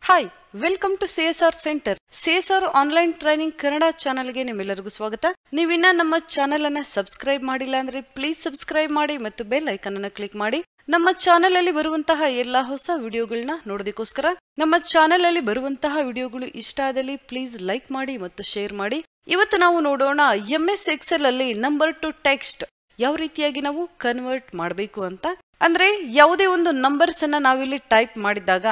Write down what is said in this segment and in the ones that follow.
Hi, welcome to CSR centre. CSR online training Kannada ಚಾನೆಲ್ಗೆ ನಿಮ್ಮೆಲ್ಲರಿಗೂ ಸ್ವಾಗತ. ನೀವಿನ್ನ ನಮ್ಮ ಚಾನೆಲ್ ಅನ್ನ ಸಬ್ಸ್ಕ್ರೈಬ್ ಮಾಡಿಲ್ಲ ಅಂದ್ರೆ ಪ್ಲೀಸ್ ಸಬ್ಸ್ಕ್ರೈಬ್ ಮಾಡಿ ಮತ್ತು ಬೆಲ್ ಐಕಾನ್ ಅನ್ನು ಕ್ಲಿಕ್ ಮಾಡಿ. ನಮ್ಮ ಚಾನೆಲ್ ಅಲ್ಲಿ ಬರುವಂತಹ ಎಲ್ಲಾ ಹೊಸ ವಿಡಿಯೋಗಳನ್ನ ನೋಡೋದಕ್ಕೋಸ್ಕರ ನಮ್ಮ ಚಾನೆಲ್ ಅಲ್ಲಿ ಬರುವಂತಹ ವಿಡಿಯೋಗಳು ಇಷ್ಟ ಆದಲ್ಲಿ ಪ್ಲೀಸ್ ಲೈಕ್ ಮಾಡಿ ಮತ್ತು ಶೇರ್ ಮಾಡಿ. ಇವತ್ತು ನಾವು ನೋಡೋಣ MS Excel ಅಲ್ಲಿ ನಂಬರ್ ಟು ಟೆಕ್ಸ್ಟ್ ಯಾವ ರೀತಿಯಾಗಿ ನಾವು ಕನ್ವರ್ಟ್ ಮಾಡಬೇಕು ಅಂತ. ಅಂದ್ರೆ ಯಾವುದೇ ಒಂದು ನಂಬರ್ಸ್ ಅನ್ನ ನಾವಿಲ್ಲಿ ಟೈಪ್ ಮಾಡಿದಾಗ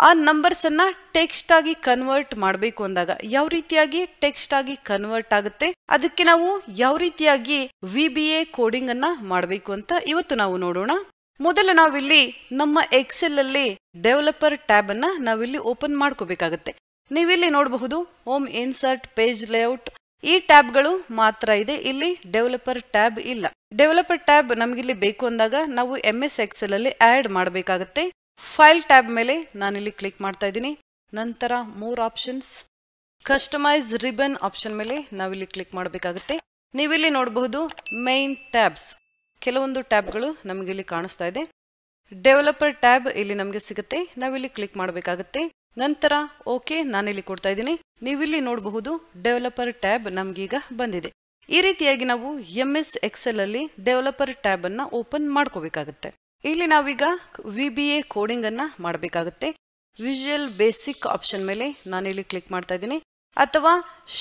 ಆ ನಂಬರ್ಸ್ ಅನ್ನ ಟೆಕ್ಸ್ಟ್ ಆಗಿ ಕನ್ವರ್ಟ್ ಮಾಡಬೇಕು ಅಂದಾಗ ಯಾವ ರೀತಿಯಾಗಿ ಟೆಕ್ಸ್ಟ್ ಆಗಿ ಕನ್ವರ್ಟ್ ಆಗುತ್ತೆ, ಅದಕ್ಕೆ ನಾವು ಯಾವ ರೀತಿಯಾಗಿ VBA ಕೋಡಿಂಗ್ ಅನ್ನ ಮಾಡಬೇಕು ಅಂತ ಇವತ್ತು ನಾವು ನೋಡೋಣ. ಮೊದಲು ನಾವಿಲ್ಲಿ ನಮ್ಮ ಎಕ್ಸೆಲ್ ಅಲ್ಲಿ ಡೆವಲಪರ್ ಟ್ಯಾಬ್ ಅನ್ನ ನಾವಿಲ್ಲಿ ಓಪನ್ ಮಾಡ್ಕೋಬೇಕಾಗತ್ತೆ. ನೀವಿಲ್ಲಿ ನೋಡಬಹುದು ಹೋಮ್, ಇನ್ಸರ್ಟ್, ಪೇಜ್ ಲೇಔಟ್ ಈ ಟ್ಯಾಬ್ಗಳು ಮಾತ್ರ ಇದೆ, ಇಲ್ಲಿ ಡೆವಲಪರ್ ಟ್ಯಾಬ್ ಇಲ್ಲ. ಡೆವಲಪರ್ ಟ್ಯಾಬ್ ನಮ್ಗಿಲ್ಲಿ ಬೇಕು ಅಂದಾಗ ನಾವು MS Excel ಅಲ್ಲಿ ಆಡ್ ಮಾಡಬೇಕಾಗತ್ತೆ. ಫೈಲ್ ಟ್ಯಾಬ್ ಮೇಲೆ ನಾನಿಲ್ಲಿ ಕ್ಲಿಕ್ ಮಾಡ್ತಾ ಇದ್ದೀನಿ. ನಂತರ more options, customise ribbon option ಮೇಲೆ ನಾವಿಲ್ಲಿ ಕ್ಲಿಕ್ ಮಾಡಬೇಕಾಗುತ್ತೆ. ನೀವಿಲ್ಲಿ ನೋಡಬಹುದು ಮೈನ್ ಟ್ಯಾಬ್ಸ್, ಕೆಲವೊಂದು ಟ್ಯಾಬ್ಗಳು ನಮಗಿಲ್ಲಿ ಕಾಣಿಸ್ತಾ ಇದೆ. ಡೆವಲಪರ್ ಟ್ಯಾಬ್ ಇಲ್ಲಿ ನಮಗೆ ಸಿಗುತ್ತೆ, ನಾವಿಲ್ಲಿ ಕ್ಲಿಕ್ ಮಾಡಬೇಕಾಗುತ್ತೆ. ನಂತರ ಓಕೆ ನಾನಿಲ್ಲಿ ಕೊಡ್ತಾ ಇದ್ದೀನಿ. ನೀವಿಲ್ಲಿ ನೋಡಬಹುದು ಡೆವಲಪರ್ ಟ್ಯಾಬ್ ನಮ್ಗೀಗ ಬಂದಿದೆ. ಈ ರೀತಿಯಾಗಿ ನಾವು MS Excel ಅಲ್ಲಿ ಡೆವಲಪರ್ ಟ್ಯಾಬ್ ಅನ್ನ ಓಪನ್ ಮಾಡ್ಕೋಬೇಕಾಗುತ್ತೆ. ಇಲ್ಲಿ ನಾವೀಗ VBA ಕೋಡಿಂಗ್ ಅನ್ನ ಮಾಡಬೇಕಾಗುತ್ತೆ. ವಿಜುವಲ್ ಬೇಸಿಕ್ ಆಪ್ಷನ್ ಮೇಲೆ ನಾನಿಲ್ಲಿ ಕ್ಲಿಕ್ ಮಾಡ್ತಾ ಇದ್ದೀನಿ, ಅಥವಾ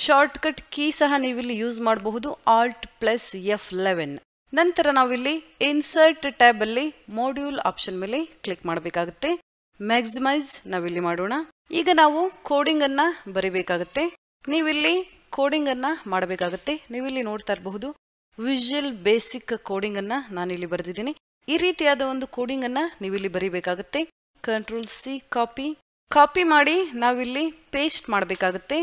ಶಾರ್ಟ್ ಕಟ್ ಕೀ ಸಹ ನೀವಿಲ್ಲಿ ಯೂಸ್ ಮಾಡಬಹುದು, Alt+F11. ನಂತರ ನಾವಿಲ್ಲಿ ಇನ್ಸರ್ಟ್ ಟ್ಯಾಬ್ ಅಲ್ಲಿ ಮಾಡ್ಯೂಲ್ ಆಪ್ಷನ್ ಮೇಲೆ ಕ್ಲಿಕ್ ಮಾಡಬೇಕಾಗುತ್ತೆ. ಮ್ಯಾಕ್ಸಿಮೈಸ್ ನಾವಿಲ್ಲಿ ಮಾಡೋಣ. ಈಗ ನಾವು ಕೋಡಿಂಗ್ ಅನ್ನ ಬರೀಬೇಕಾಗುತ್ತೆ. ನೀವಿಲ್ಲಿ ಕೋಡಿಂಗ್ ಅನ್ನ ಮಾಡಬೇಕಾಗುತ್ತೆ. ನೀವಿಲ್ಲಿ ನೋಡ್ತಾ ಇರಬಹುದು ವಿಜುವಲ್ ಬೇಸಿಕ್ ಕೋಡಿಂಗ್ ಅನ್ನ ನಾನಿಲ್ಲಿ ಬರೆದಿದ್ದೀನಿ. ಈ ರೀತಿಯಾದ ಒಂದು ಕೋಡಿಂಗ್ ಅನ್ನ ನೀವಿಲ್ಲಿ ಬರೀಬೇಕಾಗುತ್ತೆ. Ctrl+C ಕಾಪಿ ಮಾಡಿ ನಾವಿಲ್ಲಿ ಪೇಸ್ಟ್ ಮಾಡಬೇಕಾಗುತ್ತೆ.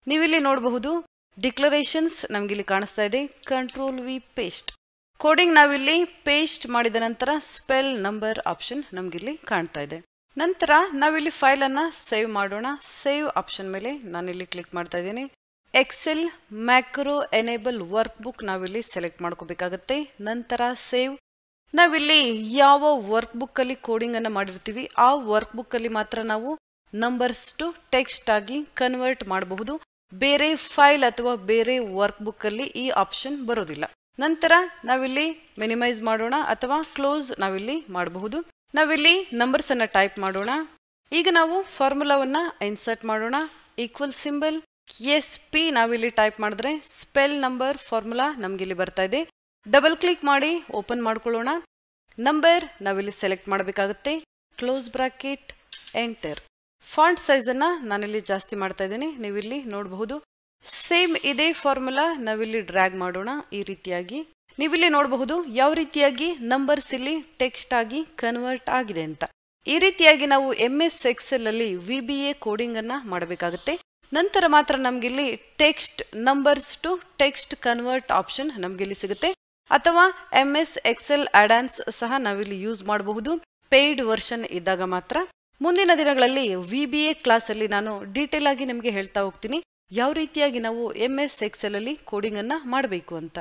ನೀವಿಲ್ಲಿ ನೋಡಬಹುದು ಡಿಕ್ಲರೇಷನ್ಸ್ ನಮ್ಗಿಲ್ಲಿ ಕಾಣಿಸ್ತಾ ಇದೆ, Ctrl+V ಪೇಸ್ಟ್. ಕೋಡಿಂಗ್ ನಾವಿಲ್ಲಿ ಪೇಸ್ಟ್ ಮಾಡಿದ ನಂತರ ಸ್ಪೆಲ್ ನಂಬರ್ ಆಪ್ಷನ್ ನಮ್ಗಿಲ್ಲಿ ಕಾಣ್ತಾ ಇದೆ. ನಂತರ ನಾವಿಲ್ಲಿ ಫೈಲ್ ಅನ್ನ ಸೇವ್ ಮಾಡೋಣ. ಸೇವ್ ಆಪ್ಷನ್ ಮೇಲೆ ನಾನಿಲ್ಲಿ ಕ್ಲಿಕ್ ಮಾಡ್ತಾ ಇದ್ದೀನಿ. Excel macro enable workbook ನಾವಿಲ್ಲಿ ಸೆಲೆಕ್ಟ್ ಮಾಡ್ಕೋಬೇಕಾಗತ್ತೆ. ನಂತರ ಸೇವ್. ನಾವಿಲ್ಲಿ ಯಾವ ವರ್ಕ್ ಬುಕ್ ಅಲ್ಲಿ ಕೋಡಿಂಗ್ ಅನ್ನ ಮಾಡಿರ್ತೀವಿ ಆ ವರ್ಕ್ ಬುಕ್ ಅಲ್ಲಿ ಮಾತ್ರ ನಾವು ನಂಬರ್ಸ್ ಟು ಟೆಕ್ಸ್ಟ್ ಆಗಿ ಕನ್ವರ್ಟ್ ಮಾಡಬಹುದು. ಬೇರೆ ಫೈಲ್ ಅಥವಾ ಬೇರೆ ವರ್ಕ್ ಬುಕ್ ಅಲ್ಲಿ ಈ ಆಪ್ಷನ್ ಬರೋದಿಲ್ಲ. ನಂತರ ನಾವಿಲ್ಲಿ ಮಿನಿಮೈಸ್ ಮಾಡೋಣ ಅಥವಾ ಕ್ಲೋಸ್ ನಾವಿಲ್ಲಿ ಮಾಡಬಹುದು. ನಾವಿಲ್ಲಿ ನಂಬರ್ಸ್ ಅನ್ನ ಟೈಪ್ ಮಾಡೋಣ. ಈಗ ನಾವು ಫಾರ್ಮುಲಾವನ್ನ ಇನ್ಸರ್ಟ್ ಮಾಡೋಣ. ಈಕ್ವಲ್ ಸಿಂಬಲ್ SP ನಾವಿಲ್ಲಿ ಟೈಪ್ ಮಾಡಿದ್ರೆ ಸ್ಪೆಲ್ ನಂಬರ್ ಫಾರ್ಮುಲಾ ನಮ್ಗಿಲ್ಲಿ ಬರ್ತಾ ಇದೆ. ಡಬಲ್ ಕ್ಲಿಕ್ ಮಾಡಿ ಓಪನ್ ಮಾಡ್ಕೊಳ್ಳೋಣ. ನಂಬರ್ ನಾವಿಲ್ಲಿ ಸೆಲೆಕ್ಟ್ ಮಾಡಬೇಕಾಗುತ್ತೆ. Close bracket, enter. Font size ಅನ್ನ ನಾನಿಲ್ಲಿ ಜಾಸ್ತಿ ಮಾಡ್ತಾ ಇದ್ದೀನಿ, ನೀವಿಲ್ಲಿ ನೋಡಬಹುದು. ಸೇಮ್ ಇದೇ ಫಾರ್ಮುಲಾ ನಾವಿಲ್ಲಿ ಡ್ರ್ಯಾಗ್ ಮಾಡೋಣ. ಈ ರೀತಿಯಾಗಿ ನೀವಿಲ್ಲಿ ನೋಡಬಹುದು ಯಾವ ರೀತಿಯಾಗಿ ನಂಬರ್ಸ್ ಇಲ್ಲಿ ಟೆಕ್ಸ್ಟ್ ಆಗಿ ಕನ್ವರ್ಟ್ ಆಗಿದೆ ಅಂತ. ಈ ರೀತಿಯಾಗಿ ನಾವು MS Excel ಅಲ್ಲಿ VBA ಕೋಡಿಂಗ್ ಅನ್ನ ಮಾಡಬೇಕಾಗುತ್ತೆ. ನಂತರ ಮಾತ್ರ ನಮ್ಗಿಲ್ಲಿ text numbers to text convert option ನಮ್ಗಿಲ್ಲಿ ಸಿಗುತ್ತೆ. ಅಥವಾ MS Excel ಅಡ್ವಾನ್ಸ್ ಸಹ ನಾವಿಲ್ಲಿ ಯೂಸ್ ಮಾಡಬಹುದು, ಪೇಯ್ಡ್ ವರ್ಷನ್ ಇದ್ದಾಗ ಮಾತ್ರ. ಮುಂದಿನ ದಿನಗಳಲ್ಲಿ VBA ಕ್ಲಾಸ್ ಅಲ್ಲಿ ನಾನು ಡೀಟೇಲ್ ಆಗಿ ನಿಮಗೆ ಹೇಳ್ತಾ ಹೋಗ್ತೀನಿ ಯಾವ ರೀತಿಯಾಗಿ ನಾವು MS Excel ಅಲ್ಲಿ ಕೋಡಿಂಗ್ ಅನ್ನ ಮಾಡಬೇಕು ಅಂತ.